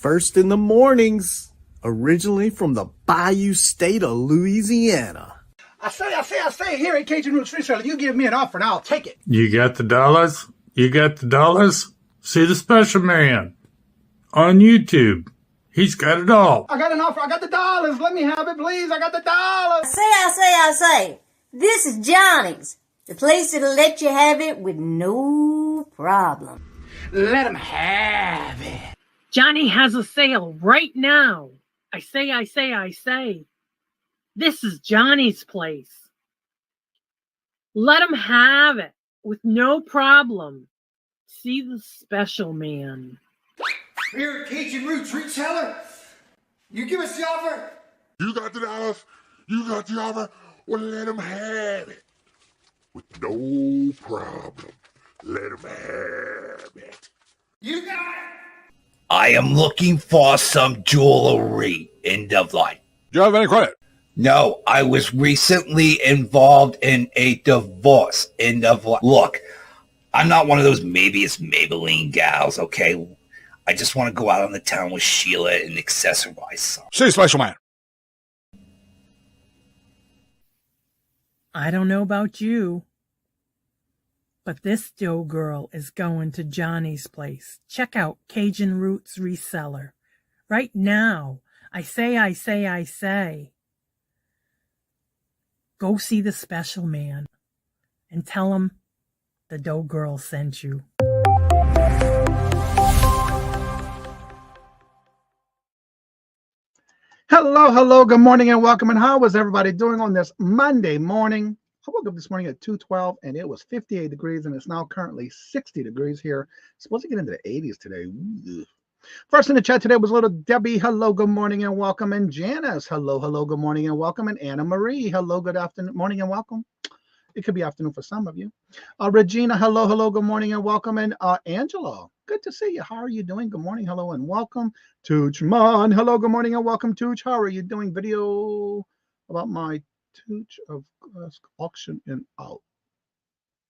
first in the mornings, originally from the Bayou State of Louisiana. I say, here at Cajun Roots Reseller, you give me an offer and I'll take it. You got the dollars? You got the dollars? See the special man on YouTube. He's got it all. I got an offer. I got the dollars. Let me have it, please. I got the dollars. I say. This is Johnny's, the place that'll let you have it with no problem. Let him have it. Johnny has a sale right now. I say. This is Johnny's place. Let him have it with no problem. See the special man. Here at Cajun Roots Reseller, you give us the offer. You got the dollars. You got the offer. Well, let him have it with no problem. Let him have it. You got it. I am looking for some jewelry. End of line. Do you have any credit? No, I was recently involved in a divorce. End of line. Look, I'm not one of those maybe it's Maybelline gals, okay? I just want to go out on the town with Sheila and accessorize some. See, special man. I don't know about you, but this Joe girl is going to Johnny's place. Check out Cajun Roots Reseller right now. I say. Go see the special man and tell him the dough girl sent you. Hello, good morning and welcome. And how was everybody doing on this Monday morning? I woke up this morning at 2:12 and it was 58 degrees and it's now currently 60 degrees here. It's supposed to get into the 80s today. Ooh. First in the chat today was little Debbie. Hello, good morning and welcome. And Janice. Hello, good morning and welcome. And Anna Marie. Hello, good afternoon, morning and welcome. It could be afternoon for some of you. Regina. Hello, good morning and welcome. And Angela. Good to see you. How are you doing? Good morning. Hello and welcome. Toochman. Hello, good morning and welcome. Tooch. How are you doing? Video about my Tooch of auction and out.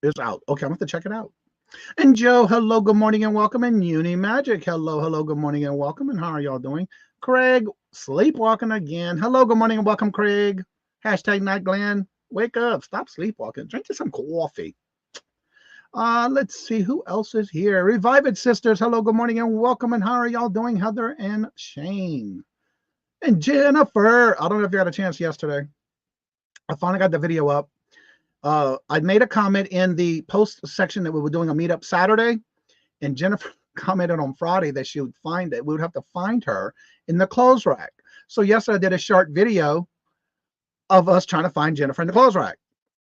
Is out. Okay, I'm going to check it out. And Joe, hello, good morning and welcome. And Uni Magic, hello, good morning and welcome. And how are y'all doing? Craig, sleepwalking again. Hello, good morning and welcome, Craig. Hashtag Night Glenn. Wake up. Stop sleepwalking. Drink you some coffee. Let's see who else is here. Revive It Sisters. Hello, good morning and welcome. And how are y'all doing? Heather and Shane. And Jennifer. I don't know if you had a chance yesterday. I finally got the video up. I made a comment in the post section that we were doing a meetup Saturday, and Jennifer commented on Friday that she would find it. We would have to find her in the clothes rack. So yesterday I did a short video of us trying to find Jennifer in the clothes rack,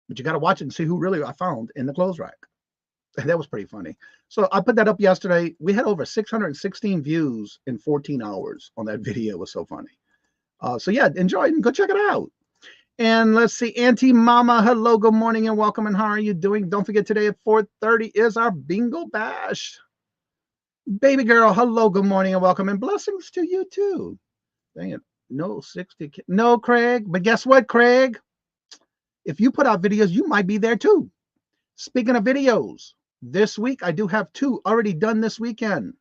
but you got to watch it and see who really I found in the clothes rack. And that was pretty funny. So I put that up yesterday. We had over 616 views in 14 hours on that video. It was so funny. So yeah, enjoy it and go check it out. And let's see, Auntie Mama, hello, good morning and welcome. And how are you doing? Don't forget, today at 4:30 is our bingo bash. Baby girl, hello, good morning and welcome. And blessings to you too. Dang it, no 60. No, Craig. But guess what, Craig? If you put out videos, you might be there too. Speaking of videos, this week I do have 2 already done this weekend.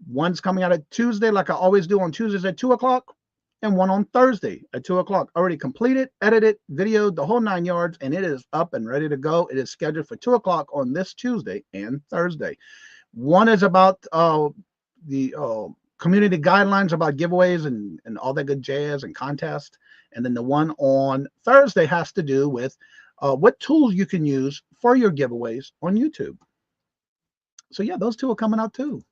One's coming out at Tuesday, like I always do on Tuesdays at 2 o'clock. And one on Thursday at 2 o'clock. Already completed, edited, videoed, the whole 9 yards, and it is up and ready to go. It is scheduled for 2 o'clock on this Tuesday and Thursday. One is about the community guidelines about giveaways and all that good jazz and contests. And then the one on Thursday has to do with what tools you can use for your giveaways on YouTube. So yeah, those 2 are coming out too.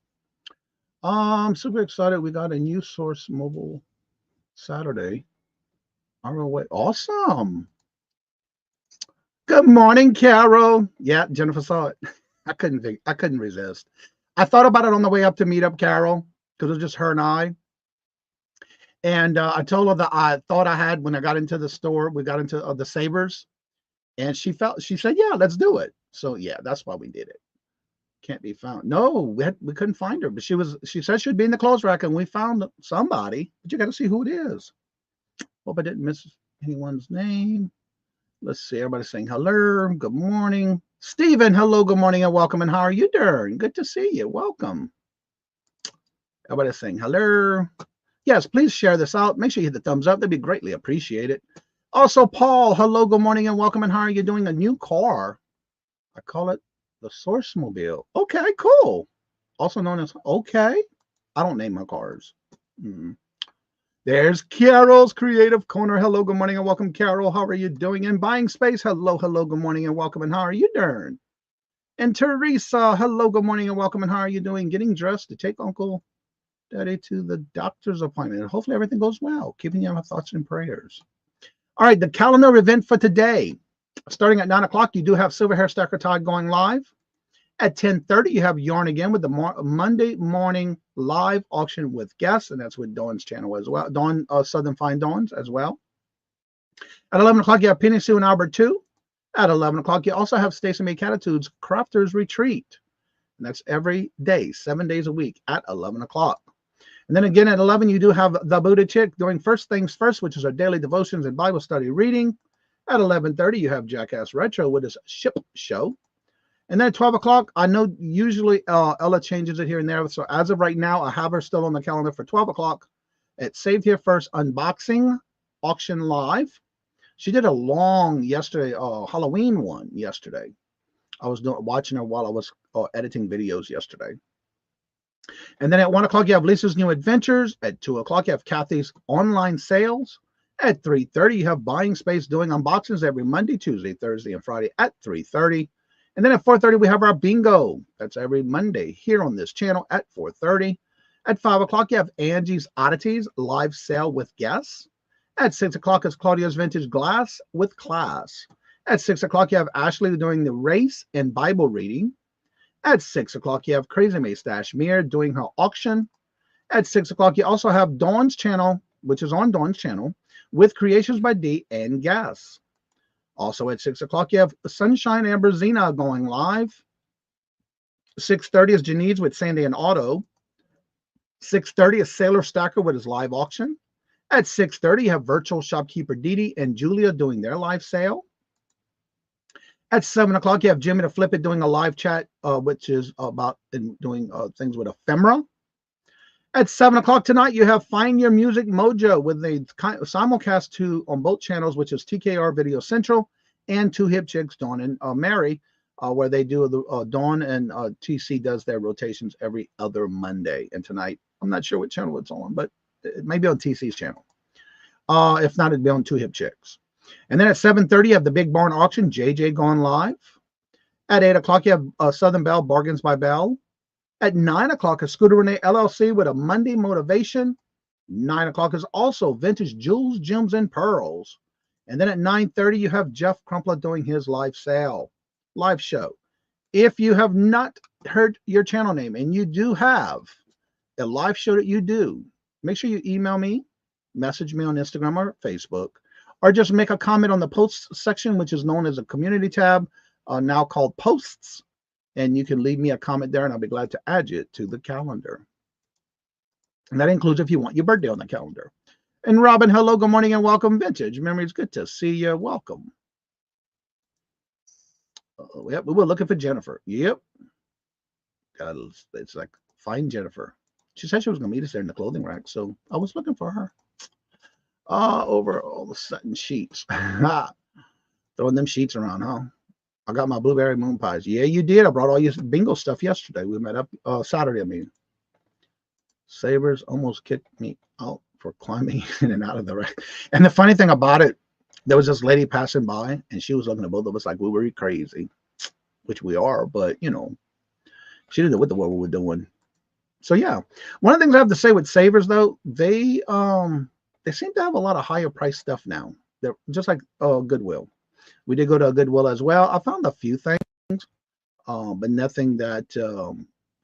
I'm super excited. We got a new Source mobile Saturday. ROA. Awesome. Good morning, Carol. Yeah, Jennifer saw it. I couldn't resist. I thought about it on the way up to meet up Carol because it was just her and I. And I told her that I thought I had when I got into the store. We got into the Sabers, and she said, "Yeah, let's do it." So yeah, that's why we did it. Can't be found. No, we couldn't find her, but she said she'd be in the clothes rack, and we found somebody, but you got to see who it is. Hope I didn't miss anyone's name. Let's see. Everybody's saying hello. Good morning. Stephen, hello, good morning and welcome. And how are you doing? Good to see you. Welcome. Everybody's saying hello. Yes, please share this out. Make sure you hit the thumbs up. That'd be greatly appreciated. Also, Paul, hello, good morning and welcome. And how are you doing? A new car. I call it the Source Mobile. Okay, cool. Also known as, okay. I don't name my cars. There's Carol's Creative Corner. Hello, good morning and welcome, Carol. How are you doing? In Buying Space, hello, good morning and welcome. And how are you doing? And Teresa, hello, good morning and welcome. And how are you doing? Getting dressed to take Uncle Daddy to the doctor's appointment. And hopefully everything goes well. Keeping you in my thoughts and prayers. All right, the calendar event for today. Starting at 9 o'clock, you do have Silver Hair Stacker Todd going live. At 10:30, you have Yarn Again with the Monday morning live auction with guests, and that's with Dawn's channel as well. Dawn, Southern Fine Dawns as well. At 11 o'clock, you have Penny Sue and Albert 2. At 11 o'clock, you also have Stacey May Catitude's Crafters Retreat. And that's every day, 7 days a week at 11 o'clock. And then again at 11, you do have the Buddha Chick doing First Things First, which is our daily devotions and Bible study reading. At 11:30, you have Jackass Retro with his ship show. And then at 12 o'clock, I know usually Ella changes it here and there. So as of right now, I have her still on the calendar for 12 o'clock at Save Here First Unboxing Auction Live. She did a long yesterday, Halloween one yesterday. I was watching her while I was editing videos yesterday. And then at 1 o'clock, you have Lisa's New Adventures. At 2 o'clock, you have Kathy's online sales. At 3:30, you have Buying Space doing unboxings every Monday, Tuesday, Thursday, and Friday at 3:30. And then at 4:30, we have our bingo. That's every Monday here on this channel at 4:30. At 5 o'clock, you have Angie's Oddities live sale with guests. At 6 o'clock is Claudia's Vintage Glass with class. At 6 o'clock, you have Ashley doing the race and Bible reading. At 6 o'clock, you have Crazy May Stash Mir doing her auction. At 6 o'clock, you also have Dawn's channel, which is on Dawn's channel, with Creations by D and guests. Also at 6 o'clock, you have Sunshine Amberzina going live. 6:30 is Janine's with Sandy and Auto. 6:30 is Sailor Stacker with his live auction. At 6:30, you have Virtual Shopkeeper Didi and Julia doing their live sale. At 7 o'clock, you have Jimmy to Flip It doing a live chat, which is about doing things with ephemera. At 7 o'clock tonight, you have Find Your Music Mojo with a simulcast on both channels, which is TKR Video Central and Two Hip Chicks, Dawn and Mary, where they do the Dawn and TC does their rotations every other Monday. And tonight, I'm not sure what channel it's on, but it may be on TC's channel. If not, it'd be on Two Hip Chicks. And then at 7:30, you have the Big Barn Auction, JJ going live. At 8 o'clock, you have Southern Belle, Bargains by Belle. At 9 o'clock is Scooter Renee LLC with a Monday motivation. 9 o'clock is also Vintage Jewels, Gems, and Pearls. And then at 9:30, you have Jeff Crumpler doing his live sale, live show. If you have not heard your channel name and you do have a live show that you do, make sure you email me, message me on Instagram or Facebook, or just make a comment on the posts section, which is known as a community tab, now called posts. And you can leave me a comment there and I'll be glad to add you to the calendar. And that includes if you want your birthday on the calendar. And Robin, hello, good morning and welcome. Vintage Memories, good to see you. Welcome. Yep, we were looking for Jennifer. Yep. It's like, find Jennifer. She said she was going to meet us there in the clothing rack, so I was looking for her. Over all the satin sheets. Throwing them sheets around, huh? I got my blueberry moon pies. Yeah, you did. I brought all your bingo stuff yesterday. We met up Saturday, I mean. Sabers almost kicked me out for climbing in and out of the rack. And the funny thing about it, there was this lady passing by, and she was looking at both of us like we were crazy, which we are, but, you know, she didn't know what the world we were doing. So, yeah. One of the things I have to say with Savers, though, they seem to have a lot of higher price stuff now. They're just like Goodwill. We did go to a Goodwill as well. I found a few things, but nothing that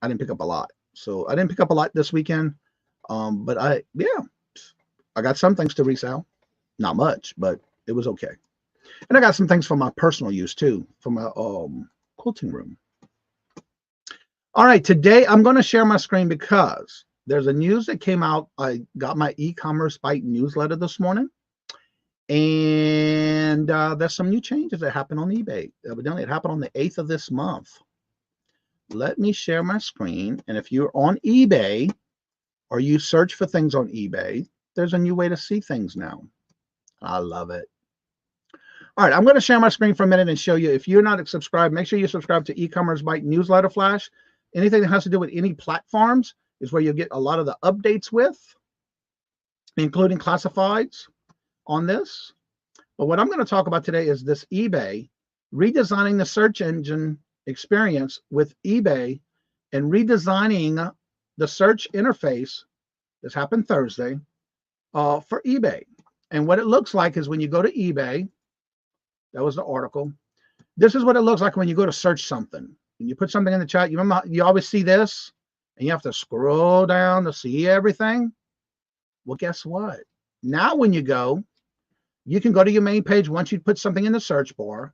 I didn't pick up a lot. So I didn't pick up a lot this weekend, but I got some things to resell. Not much, but it was okay. And I got some things for my personal use too, for my quilting room. All right, today I'm going to share my screen because there's a news that came out. I got my e-commerce bite newsletter this morning. And there's some new changes that happened on eBay. Evidently, it happened on the 8th of this month. Let me share my screen. And if you're on eBay, or you search for things on eBay, there's a new way to see things now. I love it. All right, I'm going to share my screen for a minute and show you. If you're not subscribed, make sure you subscribe to E-Commerce Byte newsletter flash. Anything that has to do with any platforms is where you'll get a lot of the updates with, including classifieds on this. But what I'm going to talk about today is this eBay, redesigning the search engine experience with eBay and redesigning the search interface. This happened Thursday for eBay. And what it looks like is when you go to eBay, that was the article. This is what it looks like when you go to search something. When you put something in the chat, you remember you always see this and you have to scroll down to see everything. Well, guess what? Now when you go, you can go to your main page. Once you put something in the search bar,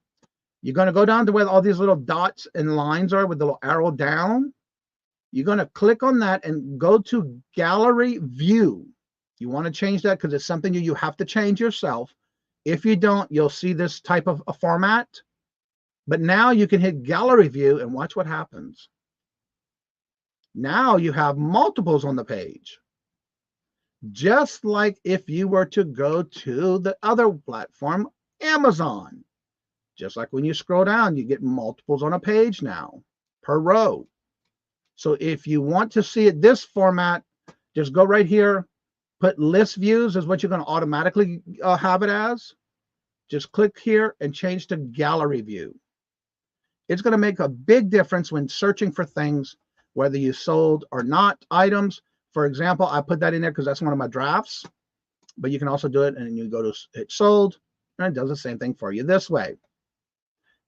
you're going to go down to where all these little dots and lines are with the little arrow down. You're going to click on that and go to gallery view. You want to change that because it's something you have to change yourself. If you don't, you'll see this type of a format. But now you can hit gallery view and watch what happens. Now you have multiples on the page. Just like if you were to go to the other platform, Amazon. Just like when you scroll down, you get multiples on a page now per row. So if you want to see it this format, just go right here, put list views is what you're going to automatically have it as. Just click here and change to gallery view. It's going to make a big difference when searching for things, whether you sold or not items. For example, I put that in there because that's one of my drafts, but you can also do it and you go to hit sold and it does the same thing for you this way.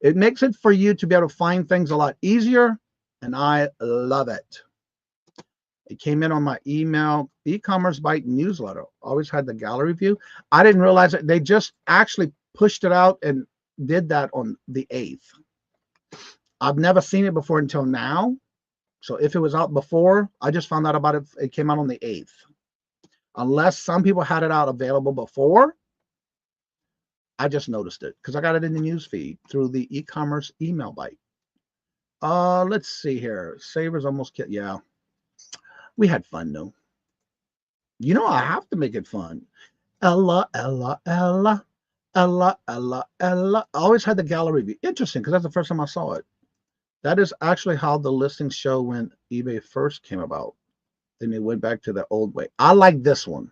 It makes it for you to be able to find things a lot easier, and I love it. It came in on my email, E-Commerce Byte newsletter. Always had the gallery view. I didn't realize that they just actually pushed it out and did that on the 8th. I've never seen it before until now. So if it was out before, I just found out about it. It came out on the 8th. Unless some people had it out available before, I just noticed it because I got it in the news feed through the e-commerce email bite. Let's see here. Savers almost killed. Yeah. We had fun though. You know, I have to make it fun. Ella. I always had the gallery view. Interesting, because that's the first time I saw it. That is actually how the listings show when eBay first came about. Then they went back to the old way. I like this one.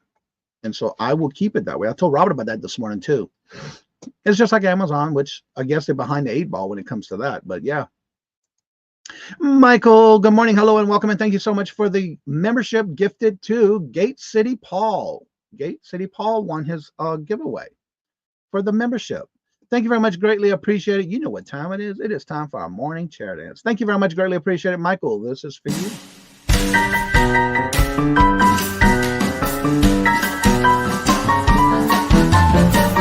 And so I will keep it that way. I told Robert about that this morning too. It's just like Amazon, which I guess they're behind the 8 ball when it comes to that. But yeah. Michael, good morning. Hello and welcome. And thank you so much for the membership gifted to Gate City Paul. Gate City Paul won his giveaway for the membership. Thank you very much. Greatly appreciate it. You know what time it is. It is time for our morning chair dance. Thank you very much. Greatly appreciate it. Michael, this is for you.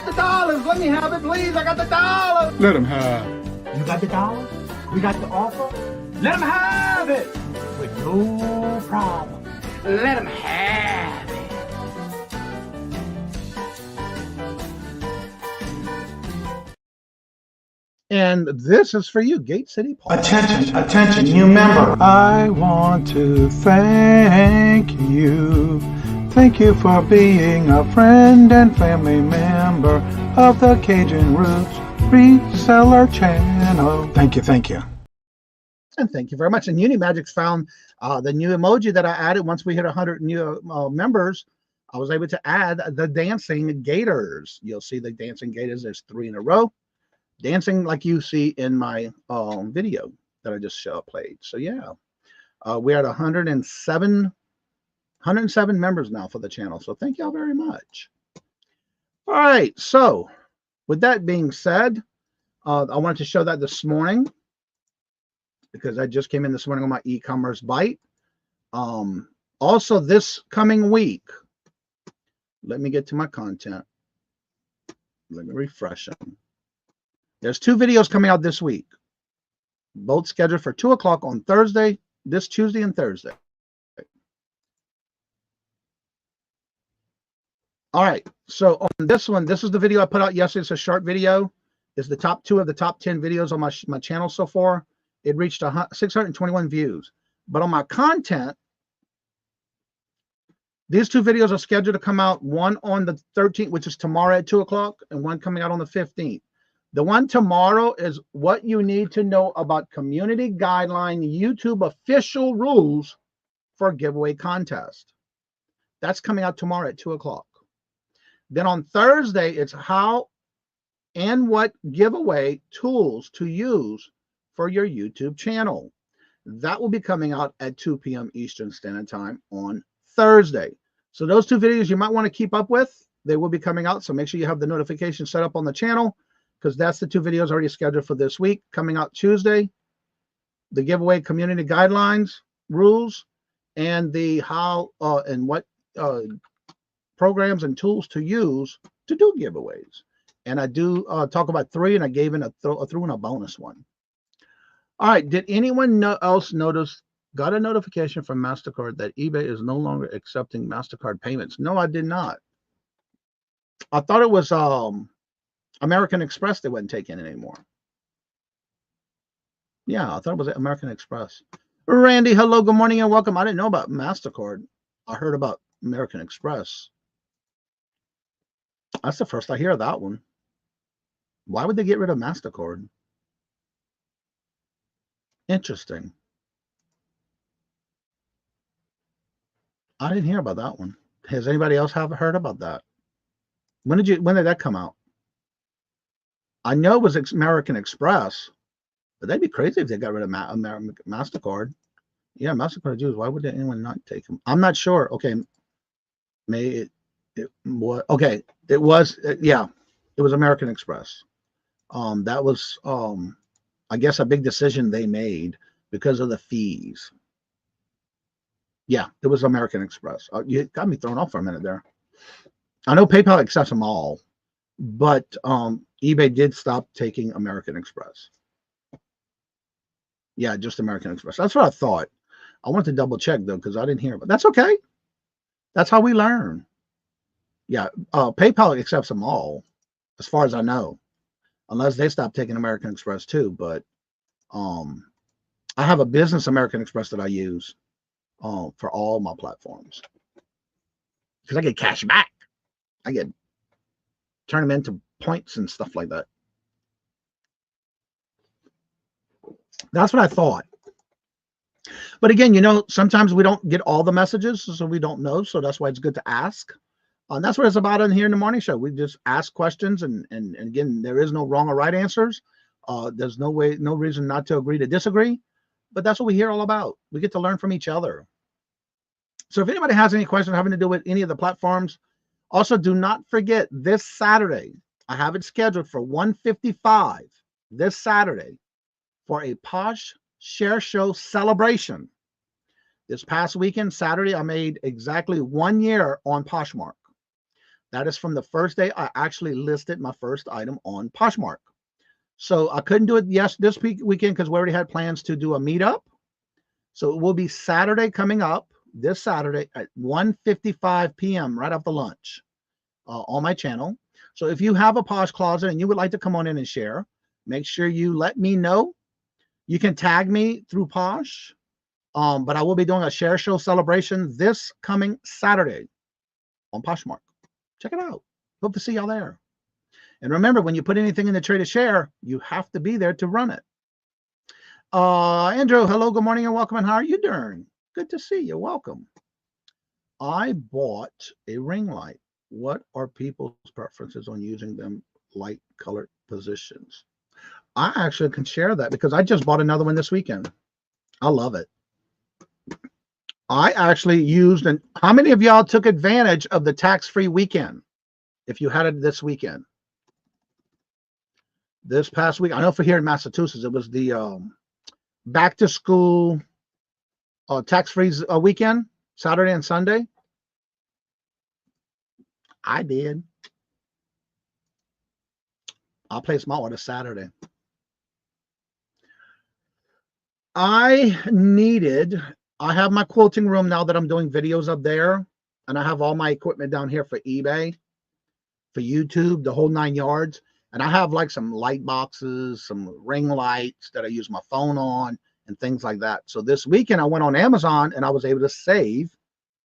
The dollars. Let me have it, please. I got the dollars. Let him have. You got the dollars? We got the offer? Let him have it with no problem. Let him have it. And this is for you, Gate City Paul. Attention, new member. I want to thank you. Thank you for being a friend and family member of the Cajun Roots Reseller channel. Thank you. And thank you very much. And Unimagic's found the new emoji that I added. Once we hit 100 new members, I was able to add the dancing gators. You'll see the dancing gators. There's 3 in a row. Dancing like you see in my video that I just played. So yeah, we're at 107 members now for the channel. So thank y'all very much. All right. So with that being said, I wanted to show that this morning because I just came in this morning on my e-commerce bite. Also this coming week, let me get to my content. Let me refresh them. There's 2 videos coming out this week, both scheduled for 2 o'clock on Thursday, this Tuesday and Thursday. All right, so on this one, this is the video I put out yesterday. It's a short video. It's the top 2 of the top 10 videos on my channel so far. It reached 621 views. But on my content, These two videos are scheduled to come out, one on the 13th, which is tomorrow at 2 o'clock, and one coming out on the 15th. The one tomorrow is what you need to know about community guideline YouTube official rules for a giveaway contest. That's coming out tomorrow at 2 o'clock. Then on Thursday, it's how and what giveaway tools to use for your YouTube channel. That will be coming out at 2 p.m. Eastern Standard Time on Thursday. So those two videos you might want to keep up with. They will be coming out, so make sure you have the notification set up on the channel, because that's the two videos already scheduled for this week. Coming out Tuesday, the giveaway community guidelines, rules, and the how and what programs and tools to use to do giveaways. And I do talk about 3, and I gave in threw in a bonus one. All right, did anyone else got a notification from MasterCard that eBay is no longer accepting MasterCard payments? No, I did not. I thought it was American Express they wasn't taking it anymore. Yeah, I thought it was American Express. Randy, hello, good morning, and welcome. I didn't know about MasterCard. I heard about American Express. That's the first I hear of that one. Why would they get rid of MasterCard? Interesting. I didn't hear about that one. Has anybody else heard about that? When did that come out? I know it was American Express, but that'd be crazy if they got rid of MasterCard. Yeah, MasterCard Jews. Why would anyone not take them? I'm not sure. Okay, it was American Express. That was I guess a big decision they made because of the fees. Yeah, it was American Express. You got me thrown off for a minute there. I know PayPal accepts them all, but eBay did stop taking American Express. Yeah, just American Express. That's what I thought. I wanted to double check though, because I didn't hear, but that's okay. That's how we learn. Yeah, PayPal accepts them all, as far as I know, unless they stop taking American Express too. But I have a business American Express that I use for all my platforms, because I get cash back. I get turn them into points and stuff like that. That's what I thought. But again, sometimes we don't get all the messages, so we don't know. So that's why it's good to ask. And that's what it's about in here in the morning show. We just ask questions, and again, there is no wrong or right answers. There's no reason not to agree to disagree. But that's what we hear all about. We get to learn from each other. So if anybody has any questions having to do with any of the platforms, also do not forget this Saturday, I have it scheduled for 1:55 this Saturday for a Posh Share Show celebration. This past weekend, Saturday, I made exactly 1 year on Poshmark. That is from the first day I actually listed my first item on Poshmark. So I couldn't do it this weekend because we already had plans to do a meetup. So it will be Saturday coming up, this Saturday at 1:55 p.m. right after lunch on my channel. So if you have a Posh Closet and you would like to come on in and share, make sure you let me know. You can tag me through Posh, but I will be doing a Share Show celebration this coming Saturday on Poshmark. Check it out. Hope to see y'all there. And remember, when you put anything in the tray to share, you have to be there to run it. Andrew, hello, good morning, and welcome. And how are you doing? Good to see you. Welcome. I bought a ring light. What are people's preferences on using them light colored positions? I actually can share that because I just bought another one this weekend. I love it. I actually used, and how many of y'all took advantage of the tax-free weekend? If you had it this weekend. This past week, I know for here in Massachusetts, it was the back to school tax-free weekend, Saturday and Sunday. I did. I'll place my order Saturday. I have my quilting room now that I'm doing videos up there, and I have all my equipment down here for eBay, for YouTube, the whole 9 yards. And I have like some light boxes, some ring lights that I use my phone on and things like that. So this weekend I went on Amazon and I was able to save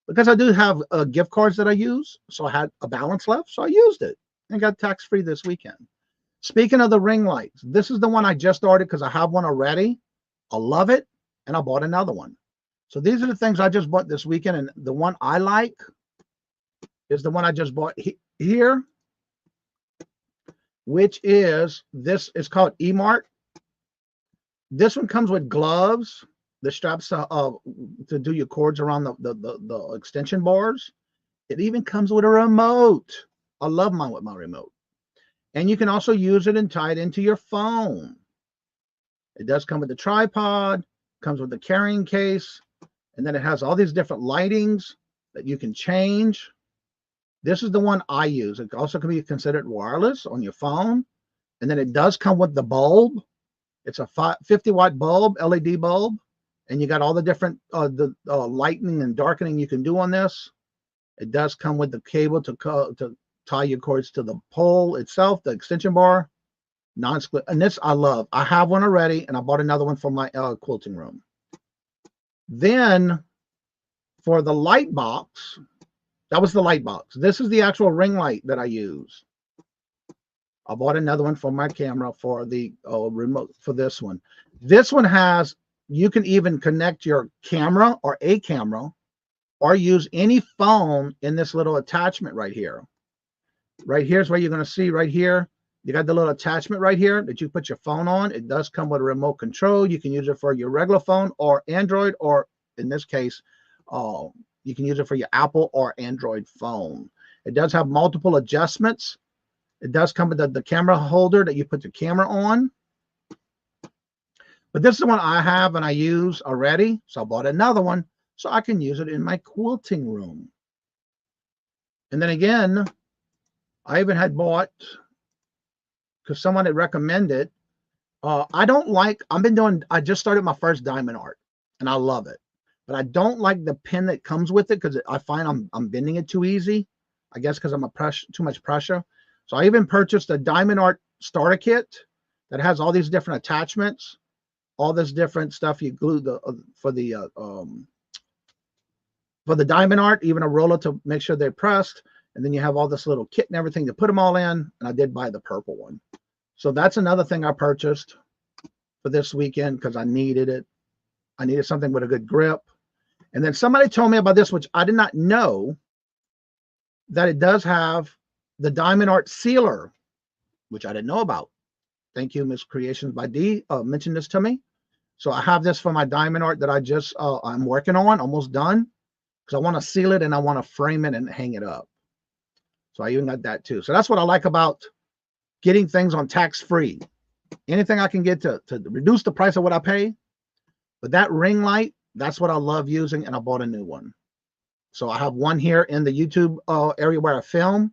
because I do have gift cards that I use. So I had a balance left. So I used it and got tax-free this weekend. Speaking of the ring lights, this is the one I just ordered because I have one already. I love it. And I bought another one. So these are the things I just bought this weekend. And the one I like is the one I just bought here, which is, this is called E-Mart. This one comes with gloves, the straps to do your cords around the extension bars. It even comes with a remote. I love mine with my remote. And you can also use it and tie it into your phone. It does come with the tripod, comes with the carrying case, and then it has all these different lightings that you can change. This is the one I use. It also can be considered wireless on your phone. And then it does come with the bulb. It's a 50-watt bulb, LED bulb. And you got all the different lighting and darkening you can do on this. It does come with the cable to tie your cords to the pole itself, the extension bar, non-split. And this I love. I have one already, and I bought another one for my quilting room. Then for the light box, that was the light box. This is the actual ring light that I use. I bought another one for my camera for the remote for this one. This one has, you can even connect your camera or a camera or use any phone in this little attachment right here. Right here's where you're going to see right here. You got the little attachment right here that you put your phone on. It does come with a remote control. You can use it for your regular phone or Android, or in this case, you can use it for your Apple or Android phone. It does have multiple adjustments. It does come with the camera holder that you put the camera on. But this is the one I have and I use already. So I bought another one so I can use it in my quilting room. And then again, I even had bought, because someone had recommended, I just started my first diamond art and I love it. But I don't like the pin that comes with it because I find I'm bending it too easy. I guess because I'm too much pressure. So I even purchased a diamond art starter kit that has all these different attachments, all this different stuff you glue for the diamond art, even a roller to make sure they're pressed. And then you have all this little kit and everything to put them all in. And I did buy the purple one. So that's another thing I purchased for this weekend because I needed it. I needed something with a good grip. And then somebody told me about this, which I did not know, that it does have the diamond art sealer, which I didn't know about. Thank you, Miss Creations by D, mentioned this to me. So I have this for my diamond art that I just, I'm working on, almost done, because I want to seal it and I want to frame it and hang it up. So I even got that too. So that's what I like about getting things on tax-free. Anything I can get to reduce the price of what I pay. But that ring light, that's what I love using, and I bought a new one. So I have one here in the YouTube area where I film,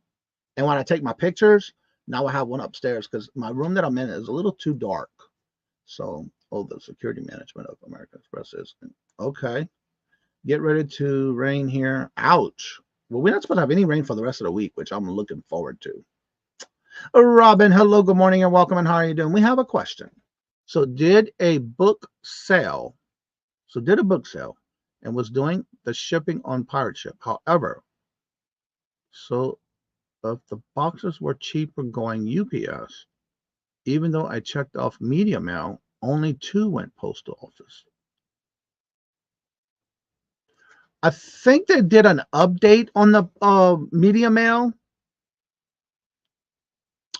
and when I take my pictures, now I have one upstairs because my room that I'm in is a little too dark. So, the security management of American Express is, okay. Get ready to rain here. Ouch. Well, we're not supposed to have any rain for the rest of the week, which I'm looking forward to. Robin, hello, good morning, and welcome, and how are you doing? We have a question. So did a book sell? So did a book sell and was doing the shipping on pirate ship. However, so if the boxes were cheaper going UPS, even though I checked off media mail, only 2 went postal office. I think they did an update on the media mail.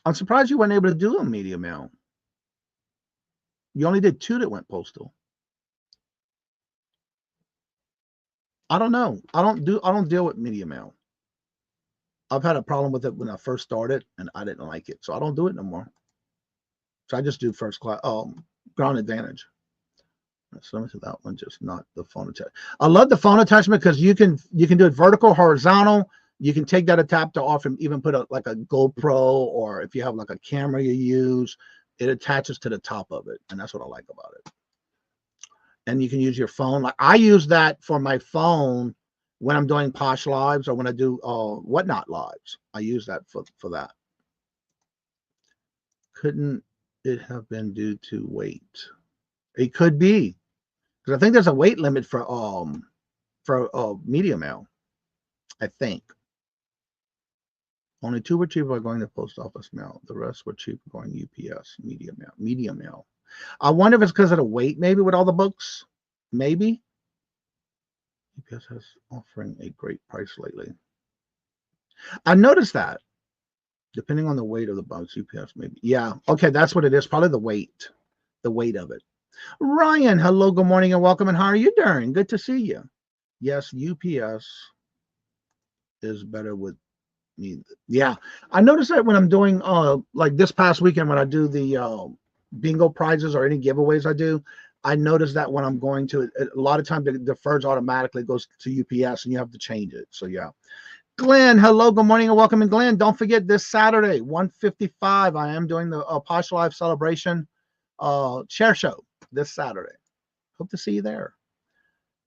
I'm surprised you weren't able to do a media mail. You only did 2 that went postal. I don't know. I don't deal with media mail. I've had a problem with it when I first started and I didn't like it. So I don't do it no more. So I just do first class, ground advantage. So to that one, just not the phone attachment. I love the phone attachment because you can do it vertical, horizontal. You can take that adapter off and even put like a GoPro, or if you have like a camera you use, it attaches to the top of it. And that's what I like about it. And you can use your phone. Like I use that for my phone when I'm doing Posh Lives or when I do Whatnot Lives. I use that for that. Couldn't it have been due to weight? It could be. Because I think there's a weight limit for media mail. I think. Only 2 were cheaper by going to post office mail. The rest were cheaper going UPS, media mail. I wonder if it's because of the weight, maybe, with all the books. Maybe. UPS has offering a great price lately. I noticed that. Depending on the weight of the books, UPS maybe. Yeah. Okay, that's what it is. Probably the weight. The weight of it. Ryan, hello, good morning, and welcome. And how are you doing? Good to see you. Yes, UPS is better with me. Yeah. I noticed that when I'm doing like this past weekend when I do the bingo prizes or any giveaways I do, I noticed that when I'm going to, a lot of times it defers automatically, goes to UPS, and you have to change it. So yeah. Glenn, hello, good morning, and welcome. And Glenn, don't forget this Saturday, 1:55, I am doing the Posh Live Celebration share show this Saturday. Hope to see you there.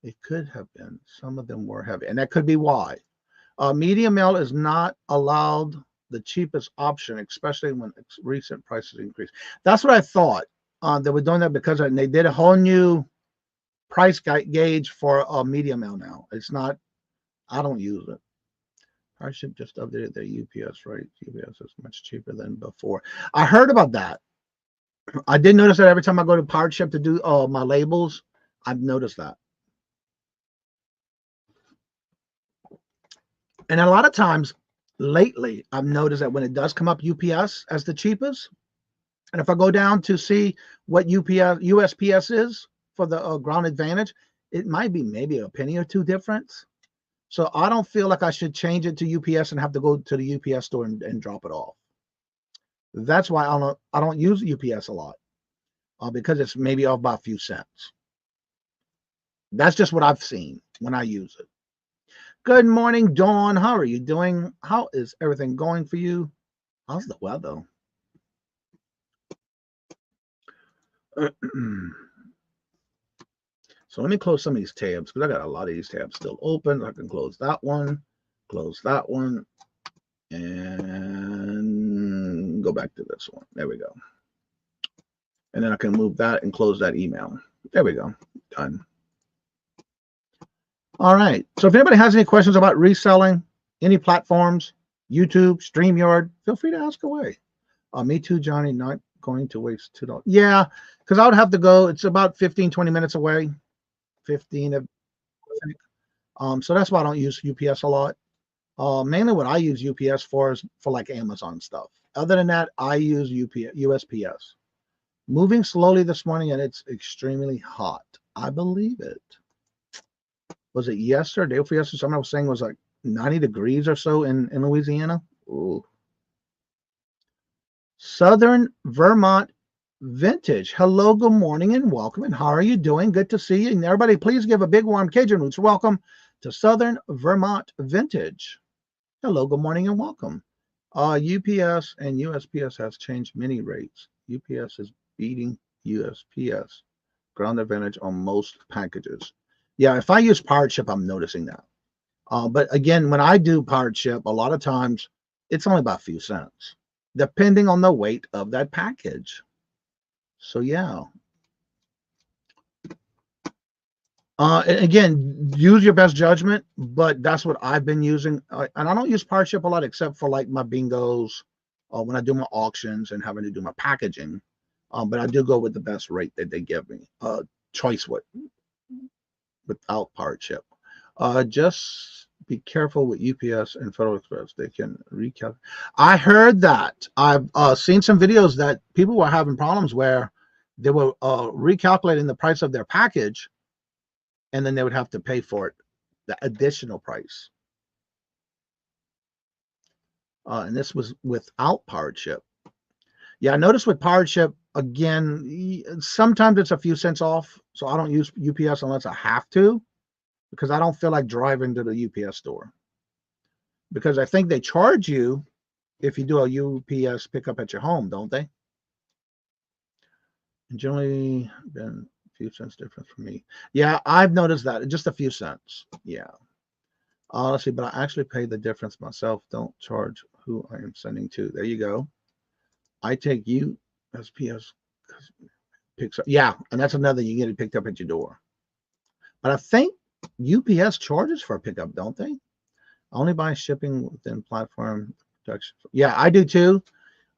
It could have been. Some of them were heavy, and that could be why. Media mail is not allowed the cheapest option, especially when recent prices increase. That's what I thought. They were doing that because they did a whole new price gauge for media mail now. It's not, I don't use it. Hardship just updated their UPS rate. UPS is much cheaper than before. I heard about that. I did notice that every time I go to Hardship to do my labels, I've noticed that. And a lot of times lately, I've noticed that when it does come up UPS as the cheapest, and if I go down to see what USPS is for the Ground Advantage, it might be maybe a penny or two difference. So I don't feel like I should change it to UPS and have to go to the UPS store and drop it off. That's why I don't use UPS a lot, because it's maybe off by a few cents. That's just what I've seen when I use it. Good morning, Dawn. How are you doing? How is everything going for you? How's the weather? So let me close some of these tabs because I got a lot of these tabs still open. I can close that one, and go back to this one. There we go. And then I can move that and close that email. There we go. Done. All right. So if anybody has any questions about reselling, any platforms, YouTube, StreamYard, feel free to ask away. Me too, Johnny. Not going to waste $2. Yeah, because I would have to go. It's about 15, 20 minutes away. 15. So that's why I don't use UPS a lot. Mainly what I use UPS for is for like Amazon stuff. Other than that, I use USPS. Moving slowly this morning, and it's extremely hot. I believe it. Was it yesterday? Day before yesterday, someone was saying it was like 90 degrees or so in Louisiana. Ooh. Southern Vermont Vintage. Hello, good morning, and welcome. And how are you doing? Good to see you. And everybody, please give a big warm Cajun Roots welcome to Southern Vermont Vintage. Hello, good morning, and welcome. UPS and USPS has changed many rates. UPS is beating USPS Ground Advantage on most packages. Yeah, if I use Pirate Ship, I'm noticing that. But again, when I do Pirate Ship, a lot of times it's only about a few cents, depending on the weight of that package. So yeah. Again, use your best judgment, but that's what I've been using. And I don't use Pirate Ship a lot except for like my bingos, when I do my auctions and having to do my packaging. But I do go with the best rate that they give me. Choice without Pirate Ship. Just be careful with UPS and Federal Express. They can recalculate. I heard that. I've seen some videos that people were having problems where they were recalculating the price of their package, and then they would have to pay for it, the additional price. And this was without Pirate Ship. Yeah, I noticed with Pirate Ship, again, sometimes it's a few cents off. So I don't use UPS unless I have to, because I don't feel like driving to the UPS store. Because I think they charge you if you do a UPS pickup at your home, don't they? And generally been a few cents different for me. Yeah, I've noticed that. Just a few cents. Yeah. Let's see, but I actually pay the difference myself. Don't charge who I am sending to. There you go. I take USPS picks up. Yeah, and that's another, you get it picked up at your door. But I think UPS charges for a pickup, don't they? only buy shipping within platform production. Yeah, I do too.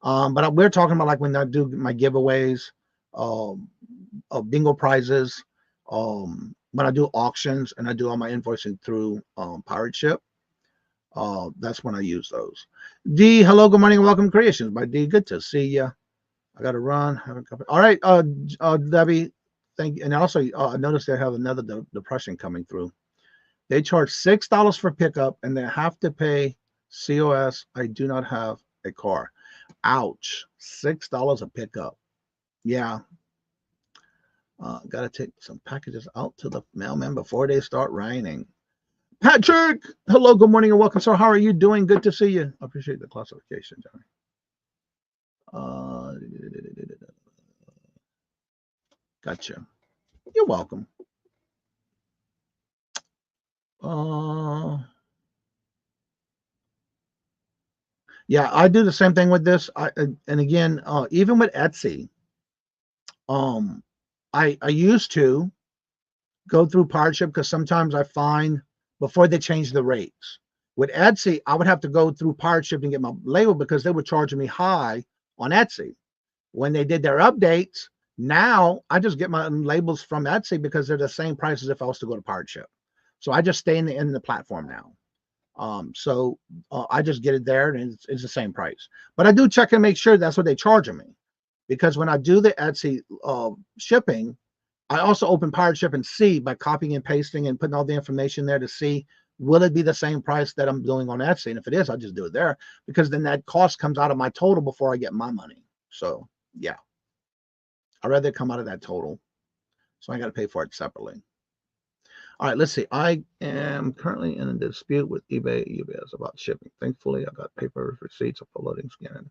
But we're talking about like when I do my giveaways, bingo prizes, when I do auctions and I do all my invoicing through Pirate Ship. That's when I use those. D, hello, good morning, and welcome Creations by D. Good to see you. I got to run. Have a couple. All right, Debbie, thank you. And also, I noticed they have another depression coming through. They charge $6 for pickup, and they have to pay COS. I do not have a car. Ouch! $6 a pickup. Yeah. Got to take some packages out to the mailman before they start raining. Patrick, hello, good morning, and welcome, sir. How are you doing? Good to see you. I appreciate the classification, Johnny. Gotcha. You're welcome. Yeah, I do the same thing with this. And again, even with Etsy, I used to go through Pirate Ship because sometimes I find before they change the rates. With Etsy, I would have to go through Pirate Ship and get my label because they were charging me high on Etsy. When they did their updates, now I just get my labels from Etsy because they're the same price as if I was to go to Pirate Ship. So I just stay in the platform now. I just get it there and it's the same price. But I do check and make sure that's what they charge me. Because when I do the Etsy shipping, I also open Pirate Ship and see by copying and pasting and putting all the information there to see, will it be the same price that I'm doing on Etsy? And if it is, I'll just do it there because then that cost comes out of my total before I get my money. So yeah, I'd rather come out of that total. So I got to pay for it separately. All right, let's see. I am currently in a dispute with eBay UBS about shipping. Thankfully, I got paper receipts for loading, scanning.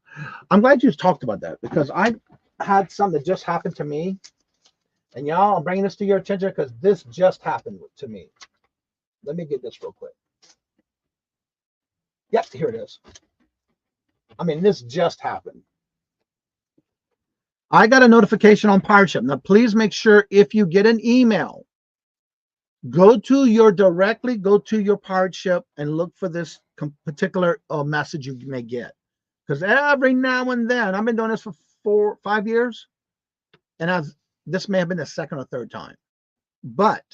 I'm glad you talked about that because I had something that just happened to me. And y'all, I'm bringing this to your attention because this just happened to me. Let me get this real quick. Yep, here it is. I mean, this just happened. I got a notification on Pirate Ship. Now, please make sure if you get an email, go to your Pirate Ship and look for this particular message you may get. Because every now and then, I've been doing this for 5 years, and this may have been the second or third time. But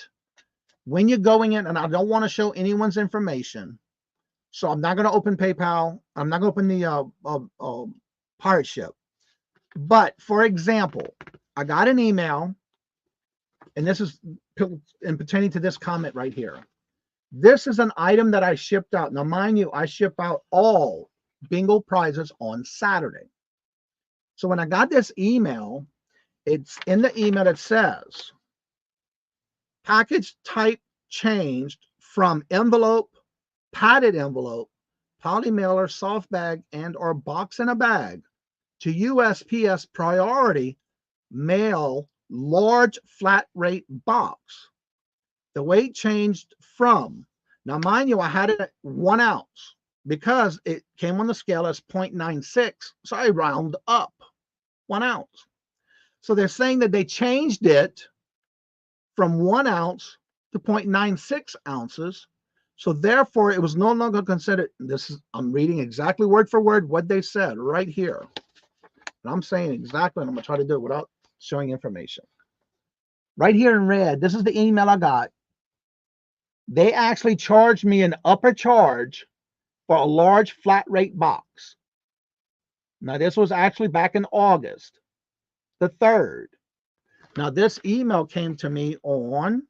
when you're going in, and I don't want to show anyone's information, so I'm not going to open PayPal. I'm not going to open the Pirate Ship. But for example, I got an email, and this is in pertaining to this comment right here. This is an item that I shipped out. Now, mind you, I ship out all bingo prizes on Saturday. So when I got this email, it's in the email that says, package type changed from envelope, padded envelope, poly mailer, soft bag, and or box in a bag to USPS priority mail large flat rate box. The weight changed from, now mind you, I had it at 1 ounce because it came on the scale as 0.96. So I round up 1 ounce. So they're saying that they changed it from 1 ounce to 0.96 ounces. So therefore it was no longer considered, I'm reading exactly word for word what they said right here. And I'm saying exactly, and I'm gonna try to do it without showing information. Right here in red, this is the email I got. They actually charged me an upper charge for a large flat rate box. Now this was actually back in August the 3rd. Now this email came to me on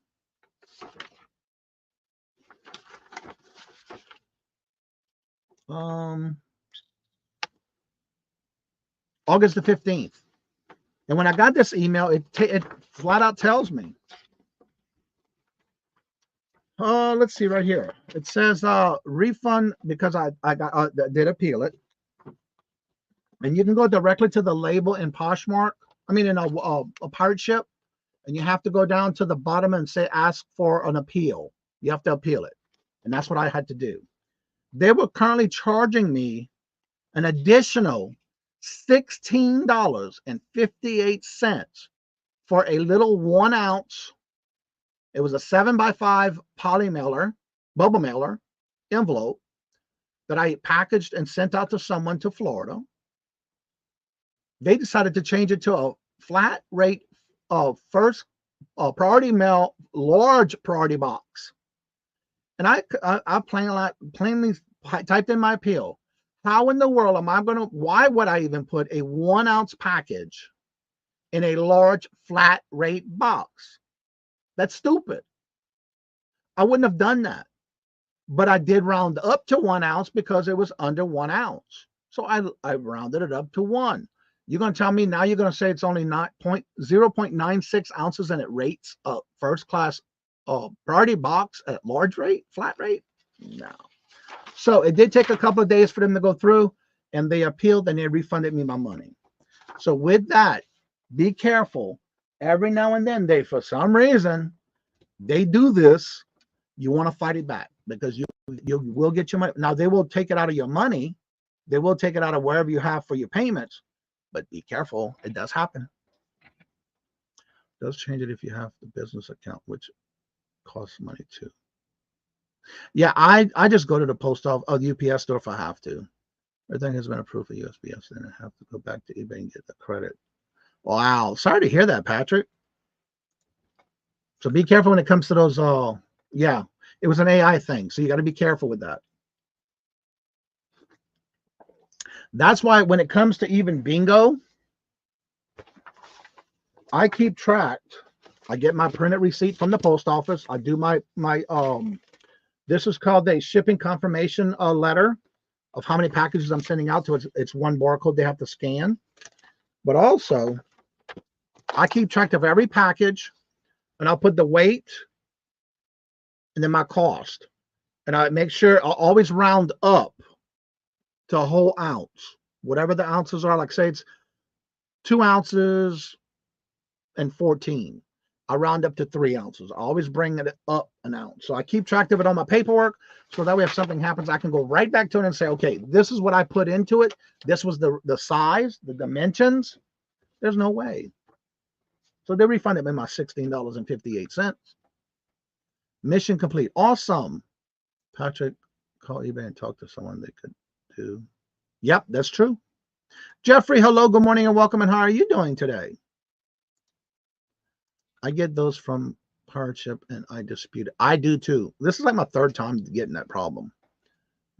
August the 15th. And when I got this email, it flat out tells me, let's see right here. It says refund because I did appeal it. And you can go directly to the label in Poshmark. I mean, in a Pirate Ship. And you have to go down to the bottom and say, ask for an appeal. You have to appeal it. And that's what I had to do. They were currently charging me an additional $16.58 for a little 1 ounce. It was a 7x5 poly mailer, bubble mailer envelope that I packaged and sent out to someone to Florida. They decided to change it to a flat rate of first priority mail, large priority box. And I plainly typed in my appeal. How in the world am I going to, why would I even put a 1 ounce package in a large flat rate box? That's stupid. I wouldn't have done that. But I did round up to 1 ounce because it was under 1 ounce. So I rounded it up to 1. You're going to tell me now you're going to say it's only 0.96 ounces and it rates a first class priority box at large rate, flat rate? No. So it did take a couple of days for them to go through, and they appealed and they refunded me my money. So with that, be careful. Every now and then, for some reason, they do this. You want to fight it back because you will get your money. Now, they will take it out of your money. They will take it out of wherever you have for your payments, but be careful. It does happen. It does change it if you have the business account, which costs money too. Yeah, I just go to the post office or the UPS store if I have to. Everything has been approved for USPS, then I have to go back to eBay and get the credit. Wow, sorry to hear that, Patrick. So be careful when it comes to those. Yeah, it was an AI thing, so you got to be careful with that. That's why when it comes to even bingo, I keep track. I get my printed receipt from the post office. I do my this is called a shipping confirmation letter of how many packages I'm sending out to. It's one barcode they have to scan. But also, I keep track of every package, and I'll put the weight and then my cost. And I make sure I'll always round up to a whole ounce. Whatever the ounces are, like say it's 2 ounces and 14. I round up to 3 ounces. I always bring it up an ounce. So I keep track of it on my paperwork. So that way, if something happens, I can go right back to it and say, okay, this is what I put into it. This was the size, the dimensions. There's no way. So they refunded me my $16.58. Mission complete. Awesome. Patrick, call eBay and talk to someone they could do. Yep, that's true. Jeffrey, hello, good morning and welcome. And how are you doing today? I get those from hardship and I dispute it. I do too. This is like my 3rd time getting that problem.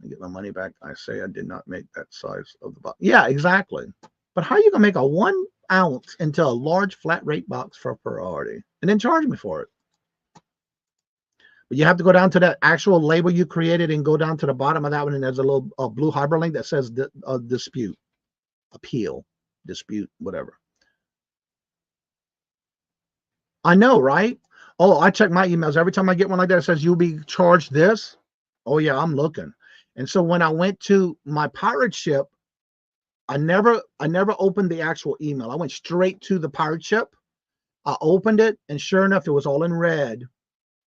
I get my money back. I say I did not make that size of the box. Yeah, exactly. But how are you going to make a 1 ounce into a large flat rate box for a priority and then charge me for it? But you have to go down to that actual label you created and go down to the bottom of that one. And there's a little blue hyperlink that says dispute, appeal, dispute, whatever. I know, right? Oh, I check my emails. Every time I get one like that, it says you'll be charged this. Oh, yeah, I'm looking. And so when I went to my pirate ship, I never opened the actual email. I went straight to the pirate ship. I opened it, and sure enough, it was all in red.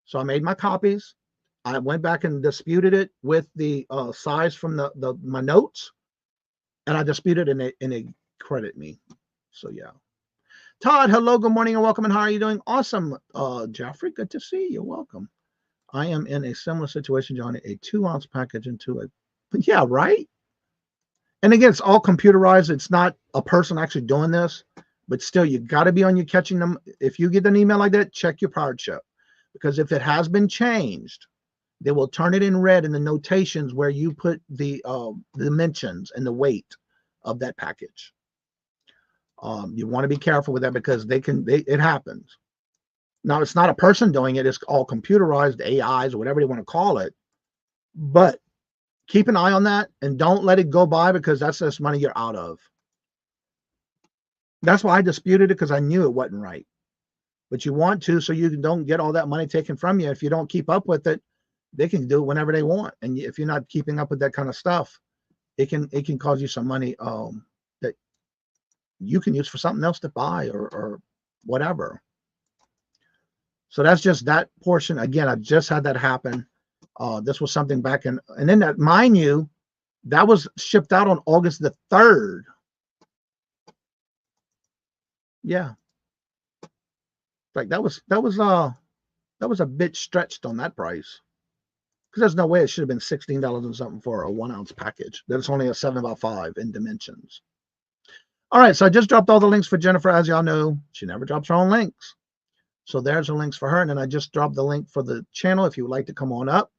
So I made my copies. I went back and disputed it with the size from my notes, and I disputed it, and they credit me. So yeah. Todd, hello, good morning and welcome. And how are you doing? Awesome, Jeffrey. Good to see you. Welcome. I am in a similar situation, Johnny. A 2 ounce package into a, yeah, right. And again, it's all computerized. It's not a person actually doing this, but still, you got to be on your catching them. If you get an email like that, check your pirate ship, because if it has been changed, they will turn it in red in the notations where you put the dimensions and the weight of that package. You want to be careful with that because it happens. Now, it's not a person doing it. It's all computerized, AIs, or whatever you want to call it. But keep an eye on that and don't let it go by, because that's just money you're out of. That's why I disputed it, because I knew it wasn't right. But you want to, so you don't get all that money taken from you. If you don't keep up with it, they can do it whenever they want. And if you're not keeping up with that kind of stuff, it can cause you some money that you can use for something else to buy or whatever. So that's just that portion. Again, I just had that happen. This was something back in, and then that, mind you, that was shipped out on August the 3rd. Yeah. Like that was a bit stretched on that price. because there's no way it should have been $16 and something for a 1 ounce package. That's only a 7x5 in dimensions. All right, so I just dropped all the links for Jennifer. As y'all know, she never drops her own links. So there's the links for her. And then I just dropped the link for the channel. If you would like to come on up,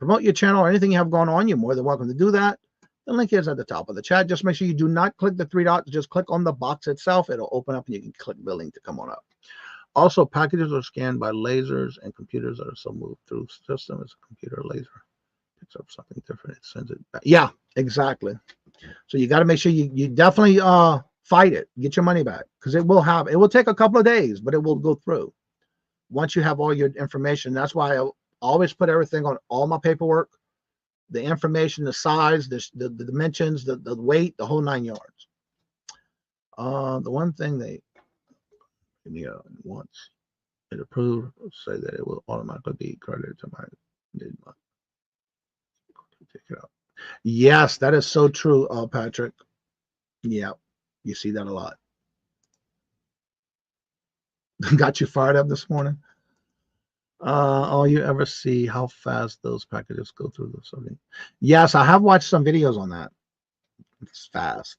promote your channel or anything you have going on, you're more than welcome to do that. The link is at the top of the chat. Just make sure you do not click the 3 dots. Just click on the box itself. It'll open up and you can click the link to come on up. Also, packages are scanned by lasers and computers that are so moved through system as a computer laser picks up something different. It sends it back. Yeah, exactly. So you got to make sure you definitely fight it. Get your money back, because it will take a couple of days, but it will go through once you have all your information. That's why I always put everything on all my paperwork, the information, the size, the dimensions, the weight, the whole 9 yards. The one thing they give me once it approved, say that it will automatically be credited to my take it out. Yes, that is so true, Patrick. Yeah, you see that a lot. Got you fired up this morning. All you ever see how fast those packages go through the something. Yes, I have watched some videos on that. It's fast.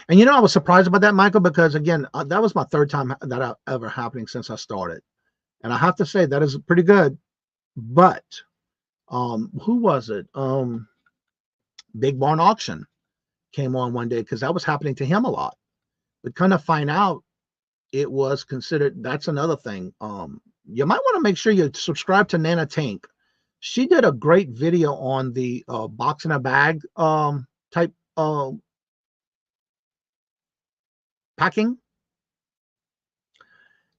And I was surprised about that, Michael, because again, that was my 3rd time that ever happening since I started. And I have to say that is pretty good. But who was it? Big Barn Auction came on one day, because that was happening to him a lot. But kind of find out it was considered. That's another thing. You might want to make sure you subscribe to Nana Tank. She did a great video on the box in a bag type packing.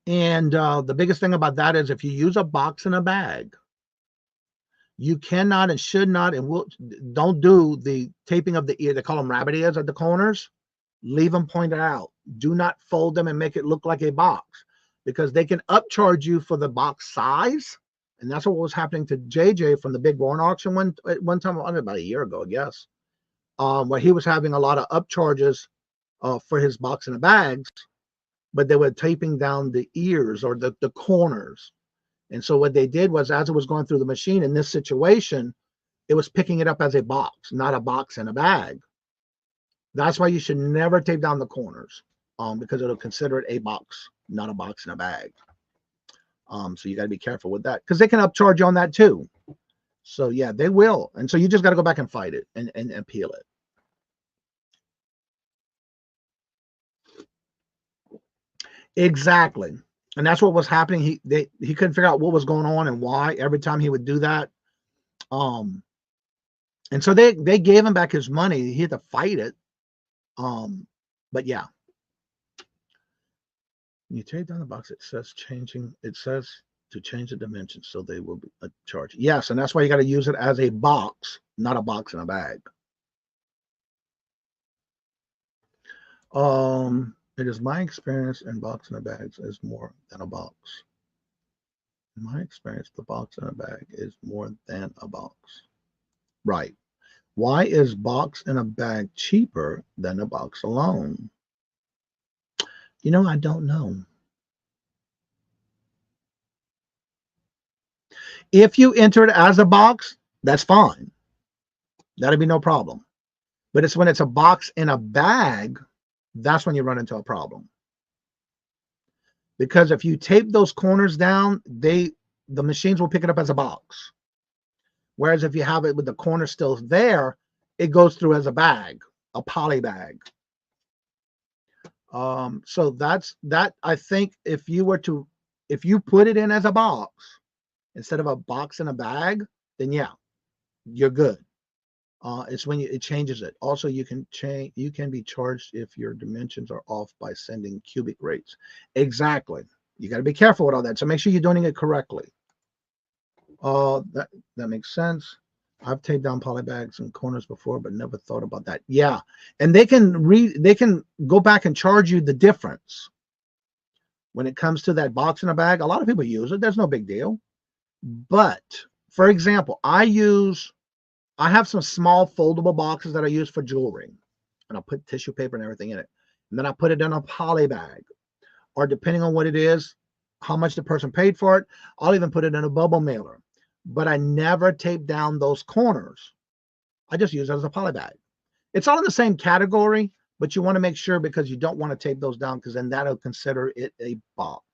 And the biggest thing about that is if you use a box in a bag, you cannot and should not don't do the taping of the ear. They call them rabbit ears at the corners. Leave them pointed out. Do not fold them and make it look like a box, because they can upcharge you for the box size. And that's what was happening to JJ from the Big Barn Auction one time, about a year ago, I guess, where he was having a lot of upcharges for his box in the bags, but they were taping down the ears or the corners. And so what they did was, as it was going through the machine in this situation, it was picking it up as a box, not a box in a bag. That's why you should never tape down the corners, because it'll consider it a box, not a box in a bag. So you got to be careful with that, because they can upcharge you on that too. So yeah, they will. And so you just got to go back and fight it and appeal it. Exactly. And that's what was happening. He couldn't figure out what was going on and why every time he would do that. And so they gave him back his money. He had to fight it. But yeah. You take down the box, it says to change the dimensions, so they will be a charge. Yes, and that's why you got to use it as a box, not a box in a bag. It is my experience, and box in a bag is more than a box. In my experience, the box in a bag is more than a box. Right. Why is box in a bag cheaper than a box alone? I don't know. If you enter it as a box, that's fine. That'll be no problem. But it's when it's a box in a bag, that's when you run into a problem. Because if you tape those corners down, the machines will pick it up as a box. Whereas if you have it with the corner still there, it goes through as a bag, a poly bag. So that's that. I think if you put it in as a box instead of a box in a bag, then yeah, you're good. It's when it changes it. Also, you can be charged if your dimensions are off by sending cubic rates. Exactly. You got to be careful with all that. So make sure you're doing it correctly. That makes sense. I've taped down poly bags and corners before, but never thought about that. Yeah, and they can go back and charge you the difference when it comes to that box in a bag. A lot of people use it. There's no big deal. But for example, I have some small foldable boxes that I use for jewelry, and I'll put tissue paper and everything in it, and then I put it in a poly bag, or depending on what it is, how much the person paid for it, I'll even put it in a bubble mailer. but I never tape down those corners. I just use it as a poly bag. It's all in the same category, but you want to make sure because you don't want to tape those down because then that'll consider it a box.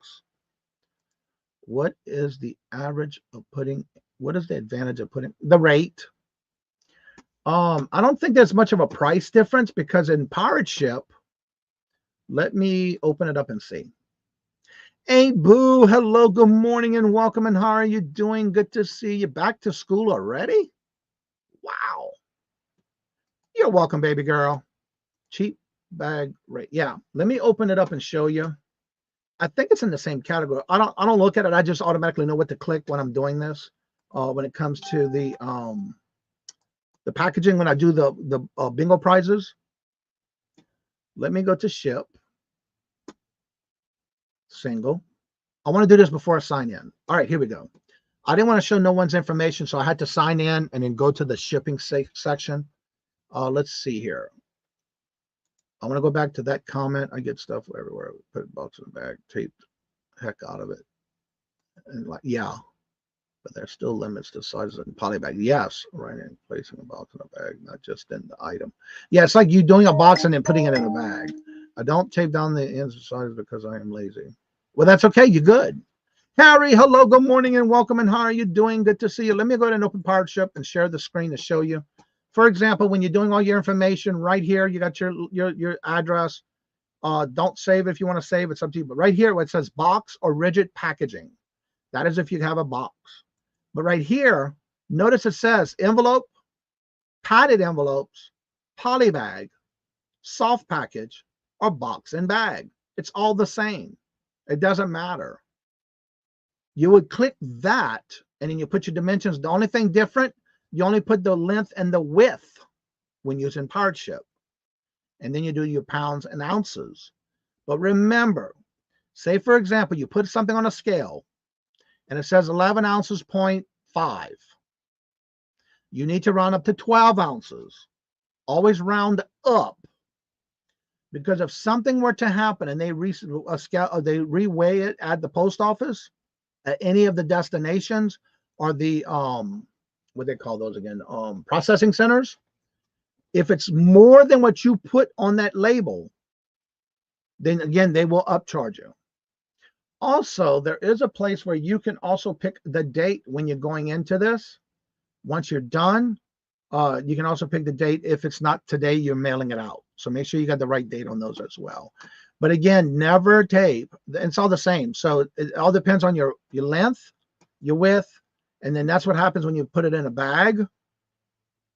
What is the average of putting, what is the advantage of putting the rate? I don't think there's much of a price difference because in pirate ship, let me open it up and see. Hey, Boo, hello, good morning and welcome. And how are you doing? Good to see you. Back to school already? Wow. You're welcome, baby girl. Cheap bag rate. Yeah, let me open it up and show you. I think it's in the same category. I don't look at it. I just automatically know what to click when I'm doing this. When it comes to the packaging, when I do the bingo prizes. Let me go to ship. Single. I want to do this before I sign in. All right, here we go. I didn't want to show no one's information, so I had to sign in and then go to the shipping section. Let's see here. I want to go back to that comment. I get stuff everywhere. Put a box in the bag, taped heck out of it. And like, yeah, but there's still limits to sizes and poly bag. Yes, right in placing a box in a bag, not just in the item. Yeah, it's like you doing a box and then putting it in a bag. I don't tape down the ends and sizes because I am lazy. Well, that's okay. You're good. Harry, hello, good morning and welcome. And how are you doing? Good to see you. Let me go ahead and open Pirate Ship and share the screen to show you. For example, when you're doing all your information right here, you got your address. Don't save if you want to save. It's up to you. But right here, where it says box or rigid packaging, that is if you have a box. But right here, notice it says envelope, padded envelopes, poly bag, soft package, or box and bag. It's all the same. It doesn't matter. You would click that, and then you put your dimensions. The only thing different, you only put the length and the width when using Pirate Ship. And then you do your pounds and ounces. But remember, say for example, you put something on a scale and it says 11 ounces, 0.5. You need to round up to 12 ounces. Always round up. Because if something were to happen and they reweigh it at the post office, at any of the destinations or the what they call those again, processing centers, if it's more than what you put on that label, then again they will upcharge you. Also, there is a place where you can also pick the date when you're going into this. Once you're done, you can also pick the date. If it's not today, you're mailing it out. So make sure you got the right date on those as well. But again, never tape. It's all the same. So it all depends on your length, your width, and then that's what happens when you put it in a bag.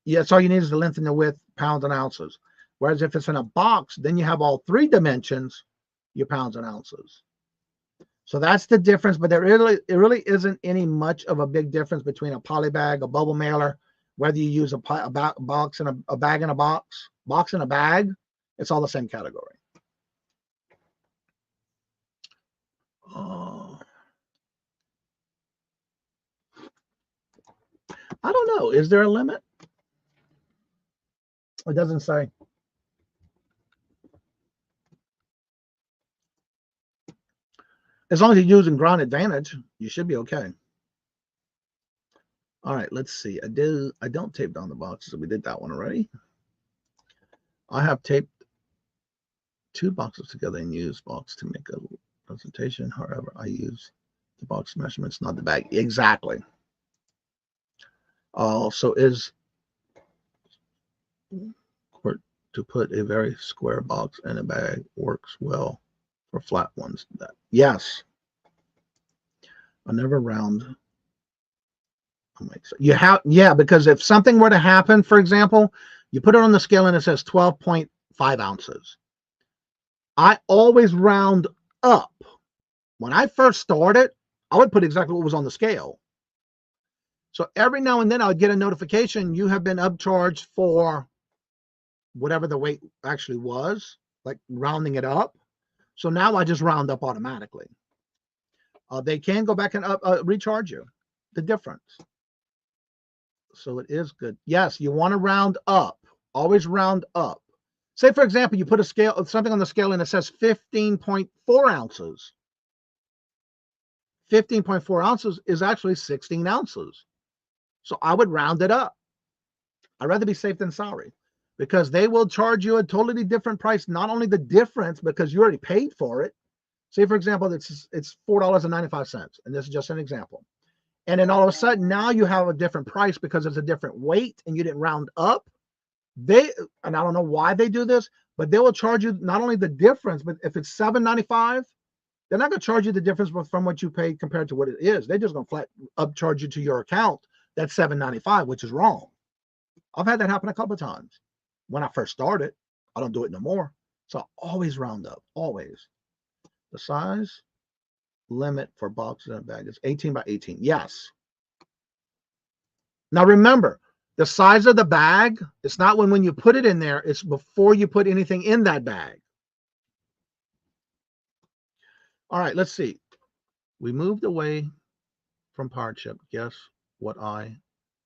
Yeah, that's all you need is the length and the width, pounds and ounces. Whereas if it's in a box, then you have all three dimensions, your pounds and ounces. So that's the difference. But it really isn't any much of a big difference between a poly bag, a bubble mailer, whether you use a box and a bag in a box and a bag. It's all the same category. I don't know. Is there a limit? It doesn't say. As long as you're using Ground Advantage, you should be okay. All right, let's see. I don't tape down the boxes. We did that one already. I have taped 2 boxes together and used box to make a presentation. However, I use the box measurements, not the bag. Exactly. Also, is to put a very square box in a bag works well for flat ones. Yes. I never round. You have, yeah, because if something were to happen, for example, you put it on the scale and it says 12.5 ounces. I always round up. When I first started, I would put exactly what was on the scale. So every now and then I would get a notification, you have been upcharged for whatever the weight actually was, like rounding it up. So now I just round up automatically. They can go back and recharge you, the difference. So it is good. Yes, you want to round up. Always round up. Say, for example, you put something on the scale and it says 15.4 ounces. 15.4 ounces is actually 16 ounces. So I would round it up. I'd rather be safe than sorry, because they will charge you a totally different price. Not only the difference, because you already paid for it. Say, for example, it's $4.95, and this is just an example. And then all of a sudden, now you have a different price because it's a different weight and you didn't round up. And I don't know why they do this, but they will charge you not only the difference, but if it's $7.95, they're not going to charge you the difference from what you paid compared to what it is. They're just going to flat upcharge you to your account. That's $7.95, which is wrong. I've had that happen a couple of times. When I first started, I don't do it no more. So I always round up, always. The size limit for boxes and bags is 18 by 18. Yes. Now remember, the size of the bag, it's not when you put it in there, it's before you put anything in that bag. All right, let's see. We moved away from powered ship. Guess what I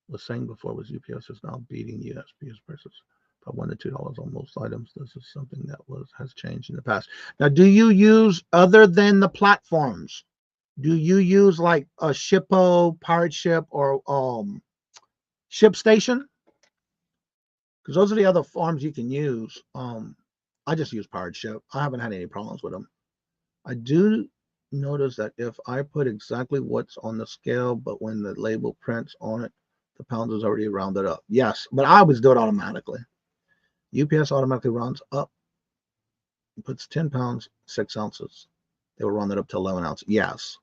was saying before was UPS is now beating USPS prices by $1 to $2 on most items. This is something that has changed in the past. Now, do you use, other than the platforms, do you use like a Shippo, Pirate Ship, or ShipStation? Because those are the other forms you can use. I just use Pirate Ship. I haven't had any problems with them. I do notice that if I put exactly what's on the scale, but when the label prints on it, the pounds is already rounded up. Yes, but I always do it automatically. UPS automatically rounds up. It puts 10 pounds, 6 ounces. They will round it up to 11 ounces. Yes.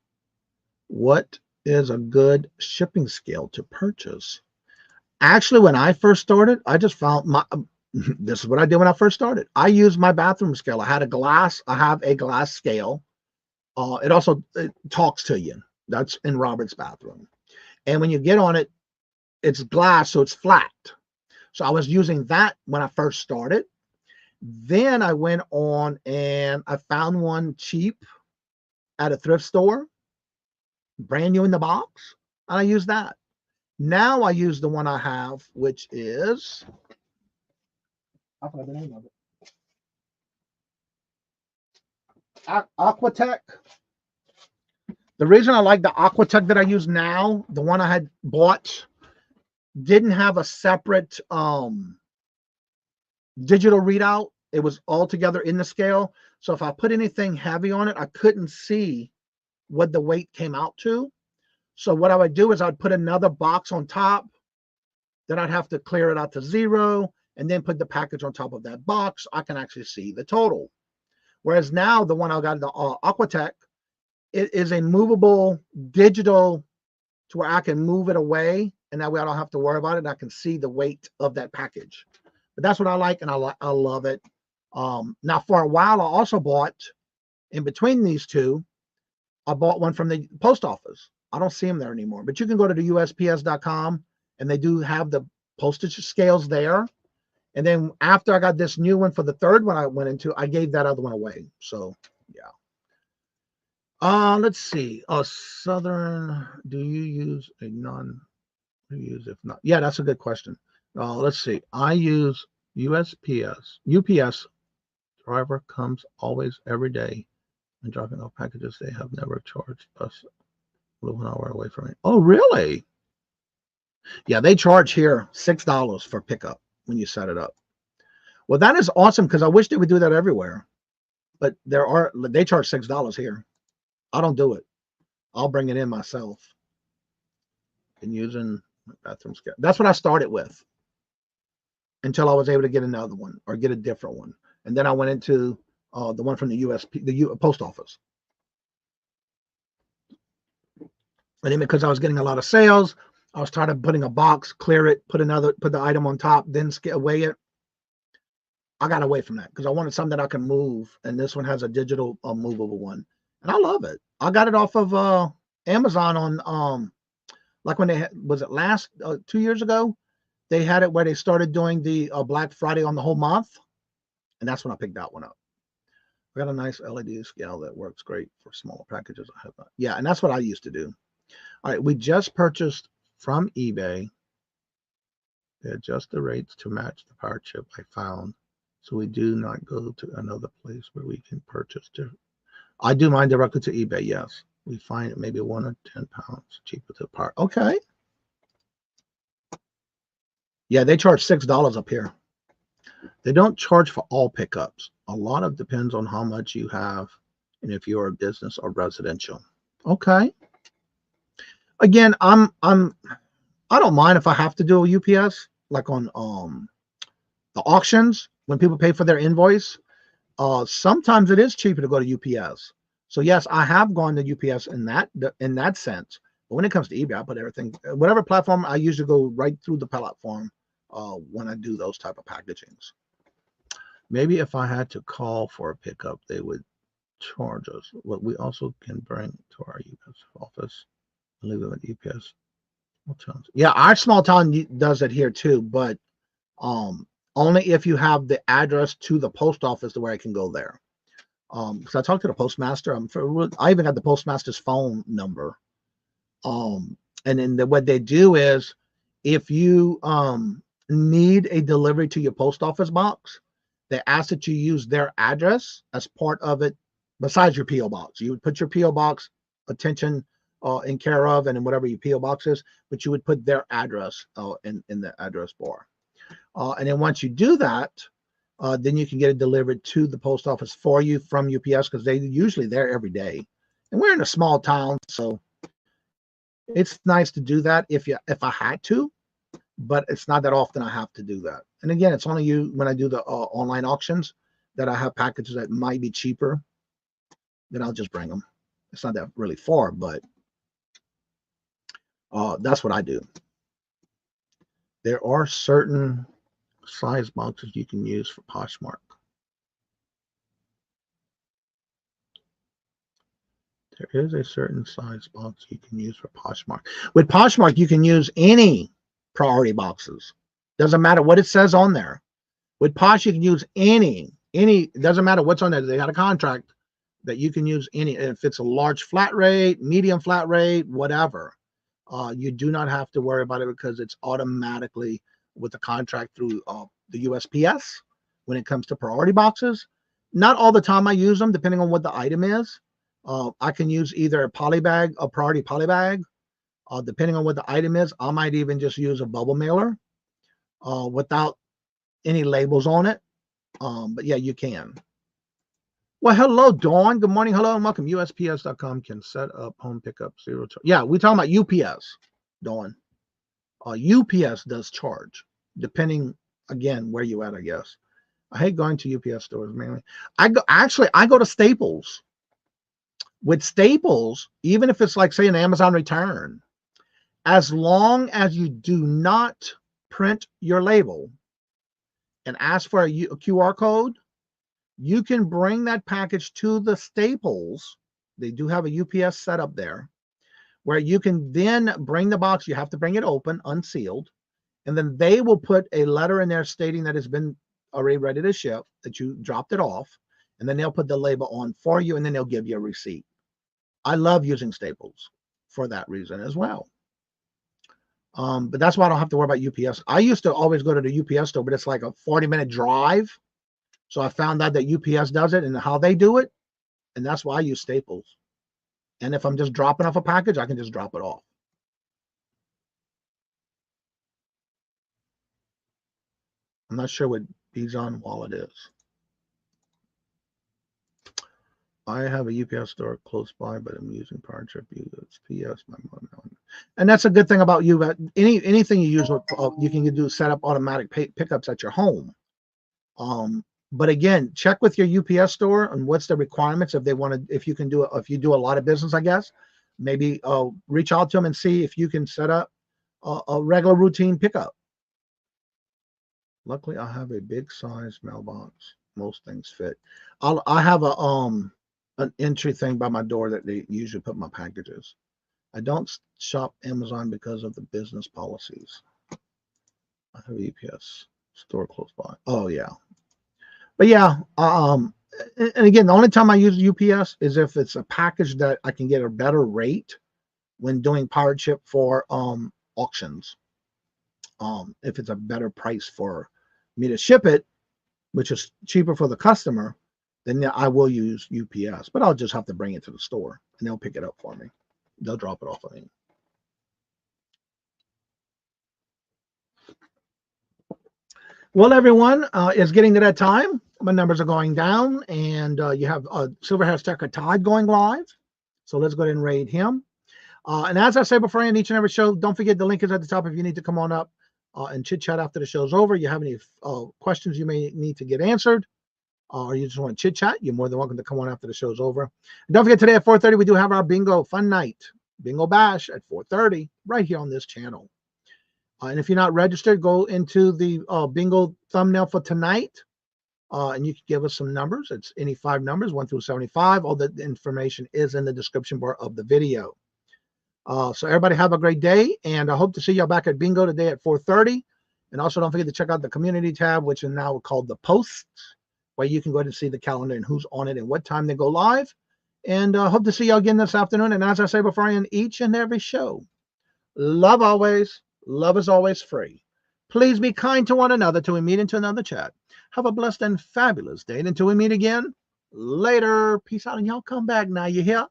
What is a good shipping scale to purchase? Actually, when I first started, I just found this is what I did when I first started. I used my bathroom scale. I have a glass scale. It talks to you. That's in Robert's bathroom. And when you get on it, it's glass, so it's flat. So I was using that when I first started. Then I went on and I found one cheap at a thrift store, brand new in the box, and I used that. Now I use the one I have, which is, I forgot the name of it, Aquatech. The reason I like the Aquatech that I use now, the one I had bought, didn't have a separate digital readout. It was all together in the scale. So if I put anything heavy on it, I couldn't see what the weight came out to. So what I would do is I'd put another box on top. Then I'd have to clear it out to 0 and then put the package on top of that box. I can actually see the total. Whereas now the one I got, the Aquatech, it is a movable digital to where I can move it away, and that way I don't have to worry about it. And I can see the weight of that package. But that's what I like, and I love it. Now, for a while, I also bought, in between these two, I bought one from the post office. I don't see them there anymore, but you can go to the USPS.com, and they do have the postage scales there. And then after I got this new one for the third one I went into, I gave that other one away. So, yeah. Let's see. Southern, do you use a if not? Yeah, that's a good question. Let's see. I use UPS driver comes always every day and dropping off packages. They have never charged us a little hour away from it. Oh, really? Yeah, they charge here $6 for pickup when you set it up. Well, that is awesome, because I wish they would do that everywhere. But they charge $6 here. I don't do it. I'll bring it in myself. And using my bathroom scale. That's what I started with until I was able to get another one or get a different one. And then I went into the one from the post office. And then because I was getting a lot of sales, I was tired of putting a box, clear it, put the item on top, then weigh it. I got away from that because I wanted something that I can move. And this one has a digital movable one. And I love it. I got it off of Amazon on like when was it last 2 years ago? They had it where they started doing the Black Friday on the whole month. And that's when I picked that one up. I got a nice LED scale that works great for smaller packages. I have that. Yeah, and that's what I used to do. All right, we just purchased from eBay. They adjust the rates to match the power chip I found. So we do not go to another place where we can purchase. I do mine directly to eBay, yes. We find it maybe 1 or 10 pounds cheaper to the part. Okay. Yeah, they charge $6 up here. They don't charge for all pickups. A lot of depends on how much you have and if you're a business or residential. Okay. Again, I don't mind if I have to do a UPS, like on the auctions when people pay for their invoice. Sometimes it is cheaper to go to UPS. So yes, I have gone to UPS in that sense. But when it comes to eBay, I put everything, whatever platform, I usually go right through the platform when I do those type of packagings. Maybe if I had to call for a pickup, they would charge us. What we also can bring to our UPS office and leave it at UPS. Yeah, our small town does it here too, but only if you have the address to the post office to where I can go there. Because I talked to the postmaster. I even got the postmaster's phone number. And then what they do is, if you need a delivery to your post office box, they ask that you use their address as part of it, besides your P.O. box. You would put your P.O. box attention in care of, and in whatever your P.O. box is, but you would put their address in the address bar. And then once you do that, then you can get it delivered to the post office for you from UPS, because they're usually there every day. And we're in a small town, so it's nice to do that if I had to, but it's not that often I have to do that. And again, it's only when I do the online auctions that I have packages that might be cheaper, then I'll just bring them. It's not that really far, but that's what I do. There are certain size boxes you can use for Poshmark. There is a certain size box you can use for Poshmark. With Poshmark, you can use any priority boxes. Doesn't matter what it says on there. With Posh, you can use any. It doesn't matter what's on there. They got a contract that you can use any. If it's a large flat rate, medium flat rate, whatever, you do not have to worry about it, because it's automatically with the contract through the USPS when it comes to priority boxes. Not all the time I use them, depending on what the item is. I can use either a polybag, a priority polybag, depending on what the item is. I might even just use a bubble mailer without any labels on it. But yeah, you can. Well, hello, Dawn. Good morning. Hello and welcome. USPS.com can set up home pickup 0 to. Yeah, we're talking about UPS, Dawn. UPS does charge, depending, again, where you at, I guess. I hate going to UPS stores mainly. I go to Staples. With Staples, even if it's like, say, an Amazon return, as long as you do not print your label and ask for a QR code, you can bring that package to the Staples. They do have a UPS setup there, where you can then bring the box. You have to bring it open, unsealed, and then they will put a letter in there stating that it's been already ready to ship, that you dropped it off, and then they'll put the label on for you, and then they'll give you a receipt. I love using Staples for that reason as well. But that's why I don't have to worry about UPS. I used to always go to the UPS store, but it's like a 40-minute drive. So I found out that UPS does it and how they do it, and that's why I use Staples. And if I'm just dropping off a package, I can just drop it off. I'm not sure what Bijan wallet is. I have a UPS store close by, but I'm using PowerTrip. It's PS. And that's a good thing about you. Anything you use, you can do set up automatic pickups at your home. But again, check with your UPS store and what's the requirements if they want to. If you can do it, if you do a lot of business, I guess maybe reach out to them and see if you can set up a regular routine pickup. Luckily, I have a big size mailbox. Most things fit. I have an entry thing by my door that they usually put my packages. I don't shop Amazon because of the business policies. I have a UPS store close by. Oh yeah. But yeah, and again, the only time I use UPS is if it's a package that I can get a better rate when doing pirate ship for auctions. If it's a better price for me to ship it, which is cheaper for the customer, then I will use UPS. But I'll just have to bring it to the store and they'll pick it up for me. They'll drop it off on me. Well, everyone, it's getting to that time. My numbers are going down, and you have Silverhair Stacker Todd going live. So let's go ahead and raid him. And as I say before I end each and every show, don't forget the link is at the top if you need to come on up and chit chat after the show's over. You have any questions you may need to get answered, or you just want to chit chat, you're more than welcome to come on after the show's over. And don't forget, today at 4:30 we do have our bingo fun night, bingo bash at 4:30 right here on this channel. And if you're not registered, go into the bingo thumbnail for tonight, and you can give us some numbers. It's any 5 numbers, 1 through 75. All the information is in the description bar of the video. So everybody have a great day, and I hope to see y'all back at bingo today at 4:30. And also don't forget to check out the community tab, which is now called the posts, where you can go ahead and see the calendar and who's on it and what time they go live. And hope to see y'all again this afternoon. And as I say before I end each and every show, love always, love is always free. Please be kind to one another till we meet into another chat. Have a blessed and fabulous day. And until we meet again, later. Peace out, and y'all come back now. You hear?